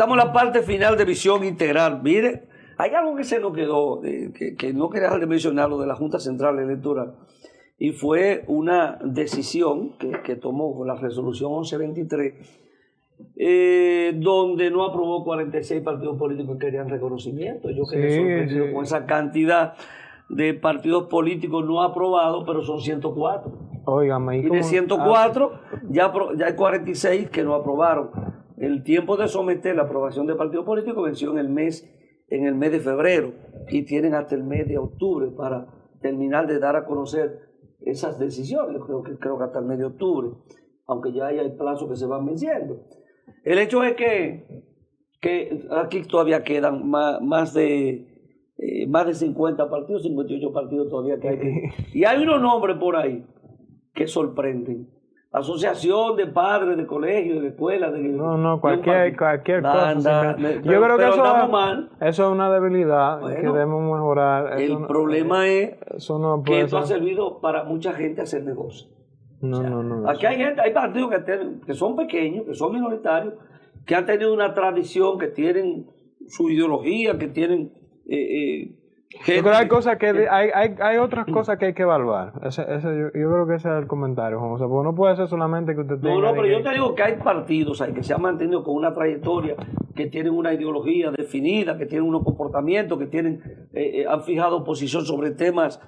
Estamos en la parte final de visión integral. Mire, hay algo que se nos quedó, que no quería dejar de mencionar, lo de la Junta Central Electoral, y fue una decisión que tomó con la resolución 1123, donde no aprobó 46 partidos políticos que querían reconocimiento. Yo quedé sorprendido con esa cantidad de partidos políticos no aprobados, pero son 104. Óigame, y de 104 ya hay 46 que no aprobaron. El tiempo de someter la aprobación de partidos políticos venció en el mes de febrero, y tienen hasta el mes de octubre para terminar de dar a conocer esas decisiones. Creo que hasta el mes de octubre, aunque ya hay plazos que se van venciendo. El hecho es que aquí todavía quedan más de 50 partidos, 58 partidos todavía que hay. Y hay unos nombres por ahí que sorprenden. Asociación de padres, de colegios, de escuelas. Cualquier cosa. Yo creo que eso es una debilidad que debemos mejorar. El problema es que esto ha servido para mucha gente hacer negocios. Aquí hay partidos que son pequeños, que son minoritarios, que han tenido una tradición, que tienen su ideología, que tienen... yo creo que hay otras cosas que hay que evaluar. Yo creo que ese es el comentario, José, porque no puede ser solamente que usted tenga... No, pero yo te digo que hay partidos ahí que se han mantenido con una trayectoria, que tienen una ideología definida, que tienen unos comportamientos, que han fijado posición sobre temas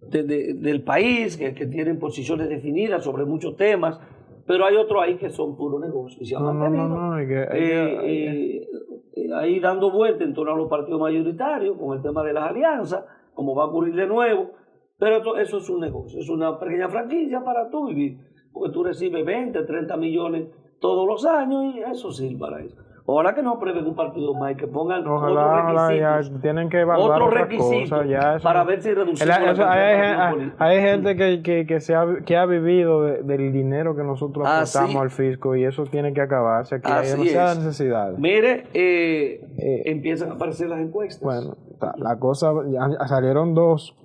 del país, que tienen posiciones definidas sobre muchos temas, pero hay otros ahí que son puro negocio y se han mantenido ahí dando vueltas en torno a los partidos mayoritarios con el tema de las alianzas, como va a ocurrir de nuevo. Pero eso es un negocio, es una pequeña franquicia para tú vivir, porque tú recibes 20, 30 millones todos los años y eso sirve para eso. Ojalá que no aprueben un partido más y que pongan otros requisitos. Tienen que evaluar otros requisitos para ver si reducimos hay gente que ha vivido del dinero que nosotros aportamos al fisco, y eso tiene que acabarse. Aquí hay demasiadas necesidades. Mire, empiezan a aparecer las encuestas. Bueno, la cosa, salieron dos.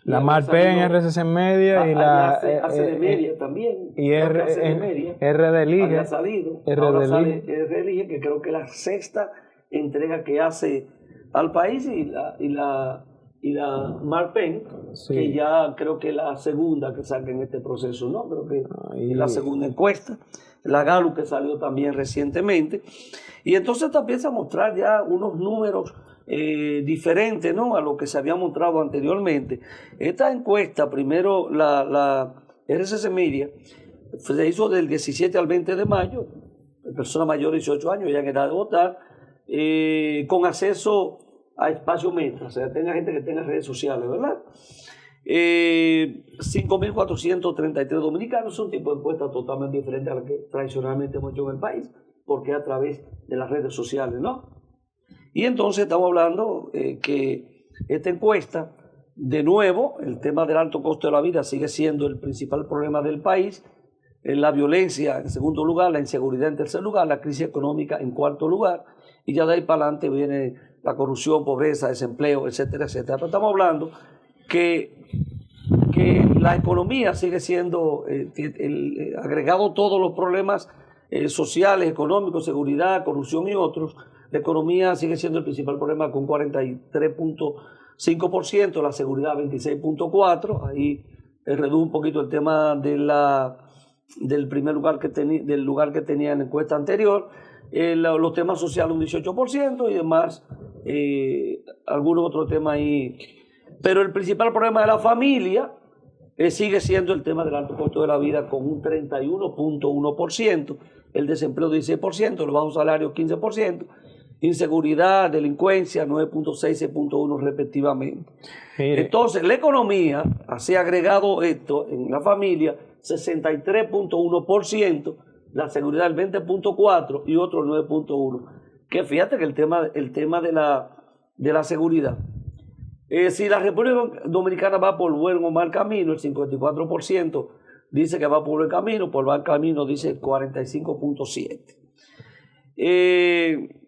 La Marpen RCC Media y la ACD Media también. Y RD Liga. Había salido. Ahora sale RD Liga, que creo que es la sexta entrega que hace al país, y la Marpen, que ya creo que es la segunda que saca en este proceso, ¿no? Creo que es la segunda encuesta. La Gallup, que salió también recientemente. Y entonces te empieza a mostrar ya unos números diferente, ¿no?, a lo que se había mostrado anteriormente. Esta encuesta, primero la RCC Media, se hizo del 17 al 20 de mayo, personas mayores de 18 años ya en edad de votar, con acceso a espacio meta, o sea, tenga gente que tenga redes sociales, ¿verdad? 5.433 dominicanos. Es un tipo de encuesta totalmente diferente a la que tradicionalmente hemos hecho en el país, porque es a través de las redes sociales, ¿no? Y entonces estamos hablando que esta encuesta, de nuevo, el tema del alto costo de la vida sigue siendo el principal problema del país, la violencia en segundo lugar, la inseguridad en tercer lugar, la crisis económica en cuarto lugar, y ya de ahí para adelante viene la corrupción, pobreza, desempleo, etcétera, etcétera. Pero estamos hablando que la economía sigue siendo agregado todos los problemas sociales, económicos, seguridad, corrupción y otros. La economía sigue siendo el principal problema con 43.5%, la seguridad 26.4%. Ahí redujo un poquito el tema del primer lugar del lugar que tenía en la encuesta anterior. Los temas sociales un 18% y demás, algunos otros temas ahí. Pero el principal problema de la familia sigue siendo el tema del alto costo de la vida, con un 31.1%, el desempleo 16%, los bajos salarios 15%, inseguridad, delincuencia 9.6, 6.1 respectivamente. Entonces, la economía, así agregado esto en la familia, 63.1%, la seguridad el 20.4% y otro 9.1%. Que fíjate que el tema de la seguridad, si la República Dominicana va por buen o mal camino, el 54% dice que va por buen camino, por mal camino dice el 45.7%.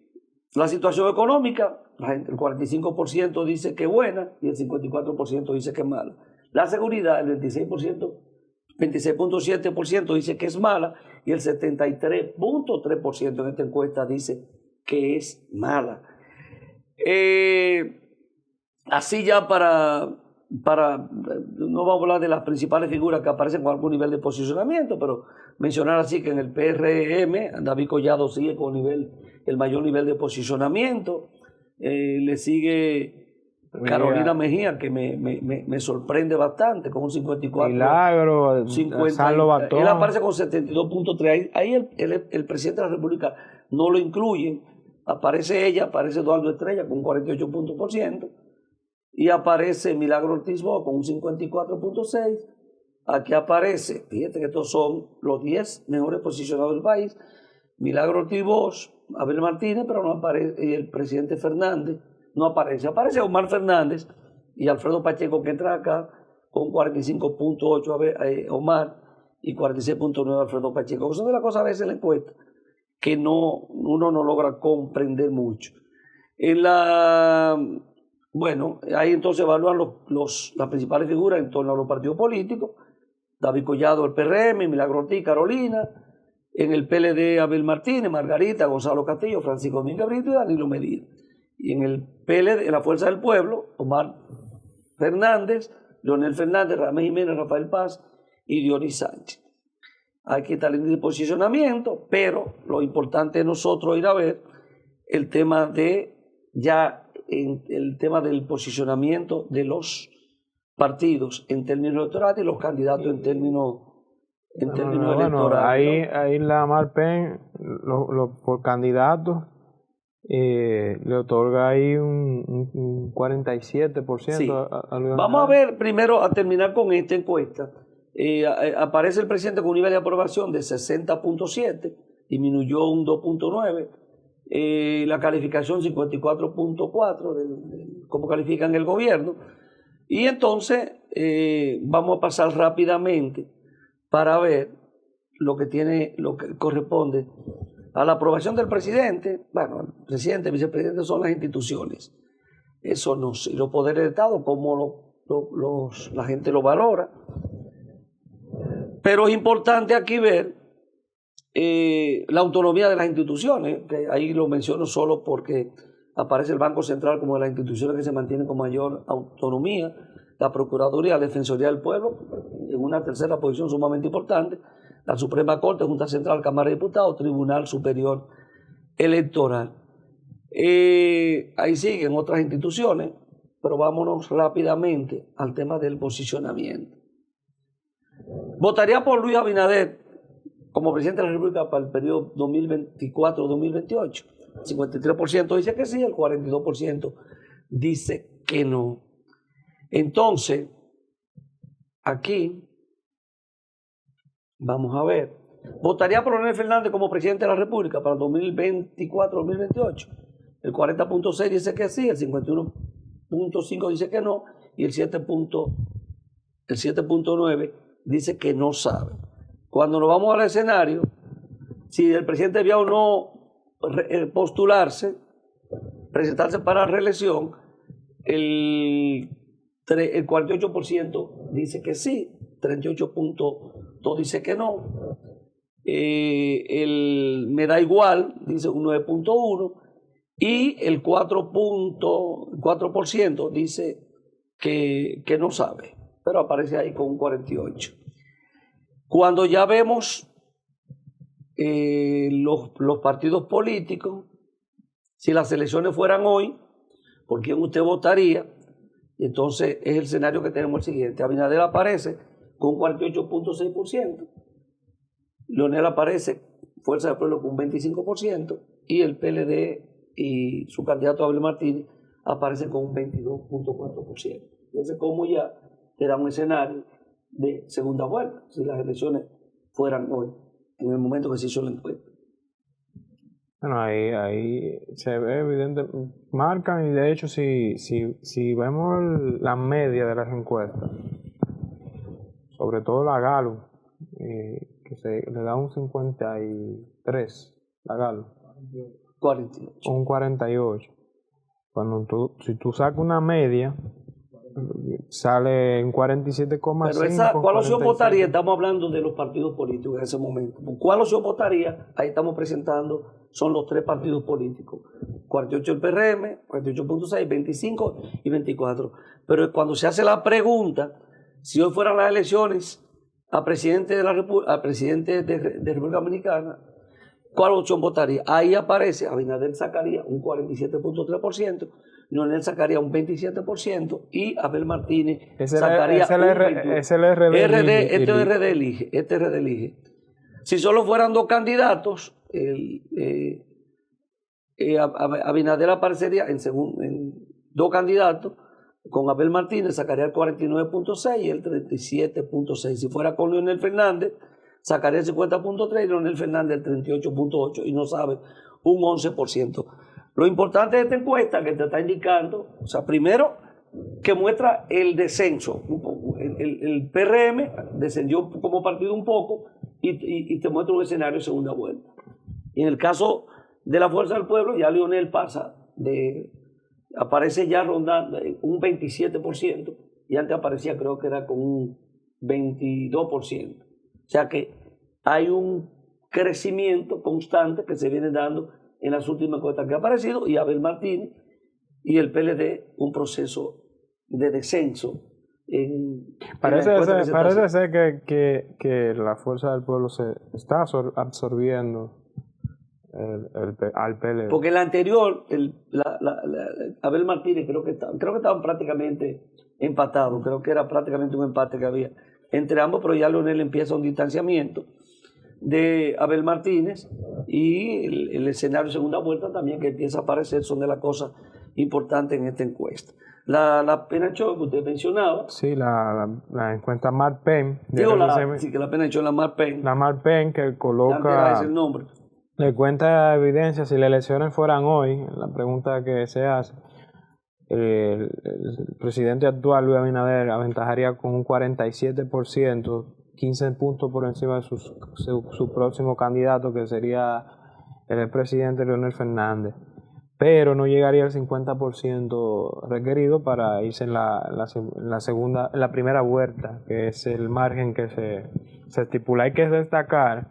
La situación económica, el 45% dice que es buena y el 54% dice que es mala. La seguridad, el 26%, 26.7% dice que es mala y el 73.3% en esta encuesta dice que es mala. Así ya no vamos a hablar de las principales figuras que aparecen con algún nivel de posicionamiento, pero mencionar así que en el PRM David Collado sigue con el mayor nivel de posicionamiento. Le sigue Carolina Mejía, que me sorprende bastante, con un 54. Milagro, 50, él aparece con 72.3. Ahí el presidente de la República no lo incluye. Aparece ella, aparece Eduardo Estrella con un 48%. Y aparece Milagro Ortiz Bosch con un 54.6%. Aquí aparece, fíjate que estos son los 10 mejores posicionados del país. Milagro Ortiz Bosch, Abel Martínez, pero no aparece, y el presidente Fernández no aparece. Aparece Omar Fernández y Alfredo Pacheco, que entra acá con 45.8 Omar y 46.9 Alfredo Pacheco. Son de las cosas a veces en la encuesta que uno no logra comprender mucho. Bueno, ahí entonces evalúan las principales figuras en torno a los partidos políticos. David Collado, el PRM, Milagro Ortiz, Carolina. En el PLD, Abel Martínez, Margarita, Gonzalo Castillo, Francisco Domínguez Brito y Danilo Medina. Y en el PLD, en la Fuerza del Pueblo, Omar Fernández, Leonel Fernández, Ramón Jiménez, Rafael Paz y Dionis Sánchez. Aquí está el índice de posicionamiento, pero lo importante es nosotros ir a ver el tema del posicionamiento de los partidos en términos electorales y los candidatos en términos electorales. Ahí la Marpen, por candidatos, le otorga ahí un 47%. Sí. Vamos a ver primero, a terminar con esta encuesta. Aparece el presidente con un nivel de aprobación de 60.7, disminuyó un 2.9. La calificación 54.4, cómo califican el gobierno. Y entonces vamos a pasar rápidamente para ver lo que corresponde a la aprobación del presidente. Bueno, el presidente, el vicepresidente son las instituciones. Eso no sé, los poderes del Estado, cómo la gente lo valora. Pero es importante aquí ver la autonomía de las instituciones, que ahí lo menciono solo porque aparece el Banco Central como de las instituciones que se mantienen con mayor autonomía, la Procuraduría, la Defensoría del Pueblo, en una tercera posición sumamente importante, la Suprema Corte, Junta Central, Cámara de Diputados, Tribunal Superior Electoral. Ahí siguen otras instituciones, pero vámonos rápidamente al tema del posicionamiento. Votaría por Luis Abinader como presidente de la República para el periodo 2024-2028. El 53% dice que sí, el 42% dice que no. Entonces, aquí, vamos a ver, votaría por Leonel Fernández como presidente de la República para el 2024-2028. El 40.6 dice que sí, el 51.5 dice que no, y el 7.9 dice que no sabe. Cuando nos vamos al escenario, si el presidente debía o no postularse, presentarse para reelección, el 48% dice que sí, 38.2 dice que no, me da igual, dice un 9.1, y el 4% dice que no sabe, pero aparece ahí con un 48%. Cuando ya vemos los partidos políticos, si las elecciones fueran hoy, ¿por quién usted votaría? Y entonces es el escenario que tenemos el siguiente. Abinader aparece con un 48.6%, Leonel aparece, Fuerza del Pueblo, con un 25%, y el PLD y su candidato Abel Martínez aparecen con un 22.4%. Entonces, como ya te da un escenario de segunda vuelta, si las elecciones fueran hoy, en el momento que se hizo la encuesta. Bueno, ahí se ve evidente, marcan, y de hecho si vemos la media de las encuestas, sobre todo la Gallup, que le da un 53, la Gallup, 48. Un 48. Si tú sacas una media, sale en 47,5. Pero ¿cuál opción 47. votaría? Estamos hablando de los partidos políticos en ese momento. ¿Cuál opción votaría? Ahí estamos presentando, son los 3 partidos políticos. 48 el PRM, 48.6, 25 y 24. Pero cuando se hace la pregunta, si hoy fueran las elecciones a presidente de la República Dominicana, ¿cuál opción votaría? Ahí aparece, Abinader sacaría un 47.3%, Leonel sacaría un 27% y Abel Martínez sacaría un 21%. Es el RD. Este RD elige. Si solo fueran 2 candidatos, Abinader aparecería en 2 candidatos, con Abel Martínez sacaría el 49.6 y el 37.6. Si fuera con Leonel Fernández, sacaría el 50.3 y Leonel Fernández el 38.8 y no sabe, un 11%. Lo importante de esta encuesta que te está indicando, o sea, primero, que muestra el descenso. El PRM descendió como partido un poco y te muestra un escenario de segunda vuelta. Y en el caso de la Fuerza del Pueblo, ya Leonel aparece ya rondando un 27% y antes aparecía, creo que era con un 22%. O sea que hay un crecimiento constante que se viene dando en las últimas encuestas que ha aparecido, y Abel Martínez y el PLD un proceso de descenso. Parece ser que la Fuerza del Pueblo se está absorbiendo al PLD. Porque el anterior, Abel Martínez, creo que estaban prácticamente empatados, creo que era prácticamente un empate que había entre ambos, pero ya Leonel empieza un distanciamiento de Abel Martínez, y el escenario de segunda vuelta también que empieza a aparecer son de las cosas importantes en esta encuesta. La Penachón que usted mencionaba. Sí, la encuesta Marpen. Sí, que la Penachón, la Marpen. La Marpen que coloca... Ese el nombre. Le cuenta evidencia, si las elecciones fueran hoy, la pregunta que se hace, el presidente actual, Luis Abinader, aventajaría con un 47%, 15 puntos por encima de su próximo candidato, que sería el presidente Leonel Fernández. Pero no llegaría al 50% requerido para irse en la primera vuelta, que es el margen que se estipula. Hay que destacar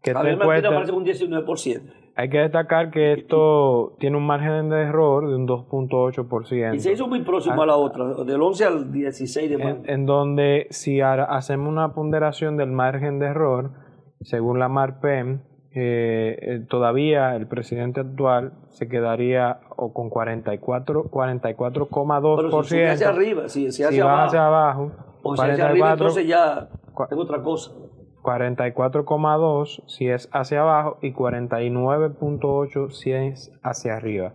que Abel Martínez aparece un 19%. Hay que destacar que esto tiene un margen de error de un 2.8%. Y se hizo muy próximo a la otra, del 11 al 16 de mayo. En donde si hacemos una ponderación del margen de error, según la Marpen, todavía el presidente actual se quedaría o con 44,2%. Pero si sube hacia arriba, si va hacia abajo, o si hacia arriba, entonces ya es otra cosa. 44,2 si es hacia abajo y 49,8 si es hacia arriba.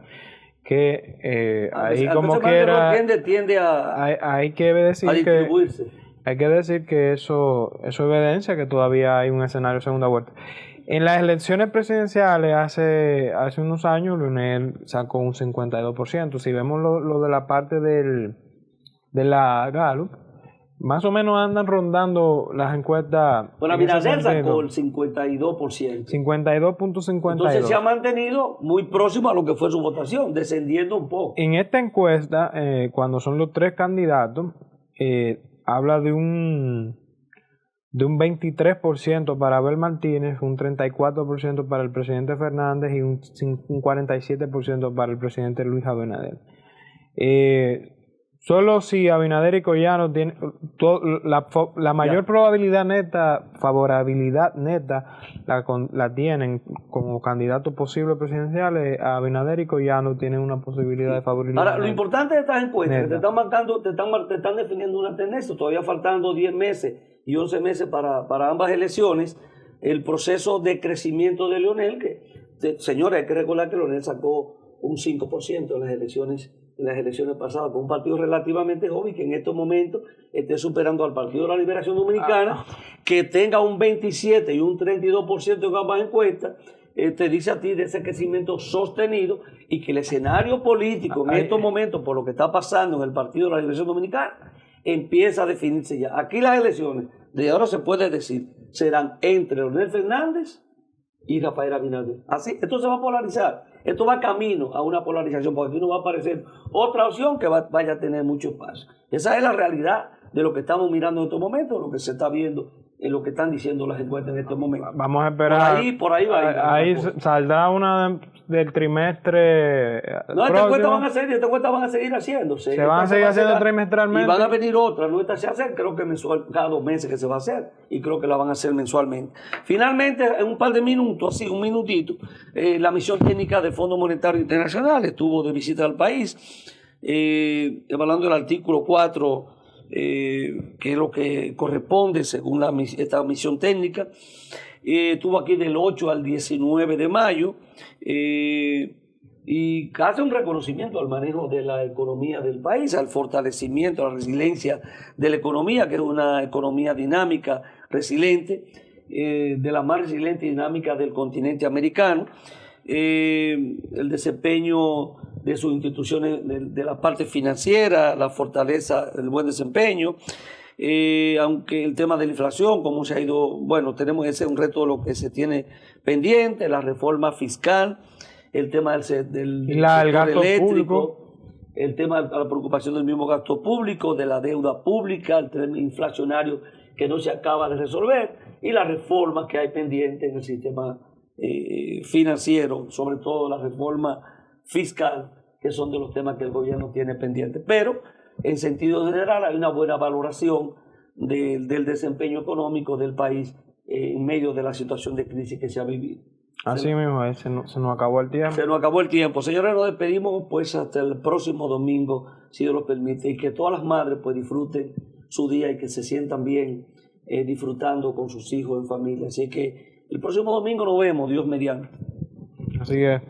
Que ahí como quiera tiende hay que decir distribuirse. Hay que decir que eso evidencia que todavía hay un escenario de segunda vuelta. En las elecciones presidenciales hace unos años Leonel sacó un 52%. Si vemos lo de la parte de la Gallup, más o menos andan rondando las encuestas. Bueno, Abinader sacó el 52%. 52.52. Entonces se ha mantenido muy próximo a lo que fue su votación, descendiendo un poco. En esta encuesta, cuando son los 3 candidatos, habla de un 23% para Abel Martínez, un 34% para el presidente Fernández y un 47% para el presidente Luis Abinader. Solo si Abinader y Collano tienen la mayor probabilidad neta, favorabilidad neta, la tienen como candidatos posibles presidenciales, Abinader y Collano tienen una posibilidad de favorabilidad. Ahora, lo importante de estas encuestas, que te están definiendo una tendencia, todavía faltando 10 meses y 11 meses para ambas elecciones, el proceso de crecimiento de Leonel, señores, hay que recordar que Leonel sacó un 5% en las elecciones pasadas, con un partido relativamente joven que en estos momentos esté superando al Partido de la Liberación Dominicana, que tenga un 27 y un 32% en ambas encuestas, te dice a ti de ese crecimiento sostenido, y que el escenario político en estos momentos, por lo que está pasando en el Partido de la Liberación Dominicana, empieza a definirse ya. Aquí las elecciones, de ahora se puede decir, serán entre Leonel Fernández y Rafael Abinader. Así, esto se va a polarizar. Esto va camino a una polarización, porque aquí no va a aparecer otra opción que vaya a tener mucho espacio. Esa es la realidad de lo que estamos mirando en estos momentos, lo que se está viendo, en lo que están diciendo las encuestas en estos momentos. Vamos a esperar. Por ahí va a ir. Ahí saldrá una del trimestre. No, estas encuestas van a seguir haciéndose. Se van a seguir haciendo trimestralmente. Y van a venir otras. No, esta se hace, creo que mensual, cada 2 meses que se va a hacer. Y creo que la van a hacer mensualmente. Finalmente, en un par de minutos, así, un minutito, la misión técnica del Fondo Monetario Internacional estuvo de visita al país, evaluando el artículo 4. Que es lo que corresponde según esta misión técnica. Estuvo aquí del 8 al 19 de mayo y hace un reconocimiento al manejo de la economía del país, al fortalecimiento, a la resiliencia de la economía, que es una economía dinámica, resiliente, de la más resiliente y dinámica del continente americano. El desempeño de sus instituciones, de la parte financiera, la fortaleza, el buen desempeño, aunque el tema de la inflación, como se ha ido, bueno, tenemos ese un reto de lo que se tiene pendiente, la reforma fiscal, el tema del sector gasto eléctrico, público. el tema de la preocupación del mismo gasto público, de la deuda pública, el tema inflacionario que no se acaba de resolver y las reformas que hay pendientes en el sistema financiero, sobre todo la reforma fiscal, que son de los temas que el gobierno tiene pendientes. Pero, en sentido general, hay una buena valoración del desempeño económico del país en medio de la situación de crisis que se ha vivido. Así mismo, se nos acabó el tiempo. Se nos acabó el tiempo. Señores, nos despedimos pues hasta el próximo domingo, si Dios lo permite, y que todas las madres pues disfruten su día y que se sientan bien disfrutando con sus hijos en familia. Así que el próximo domingo nos vemos, Dios mediante. Así que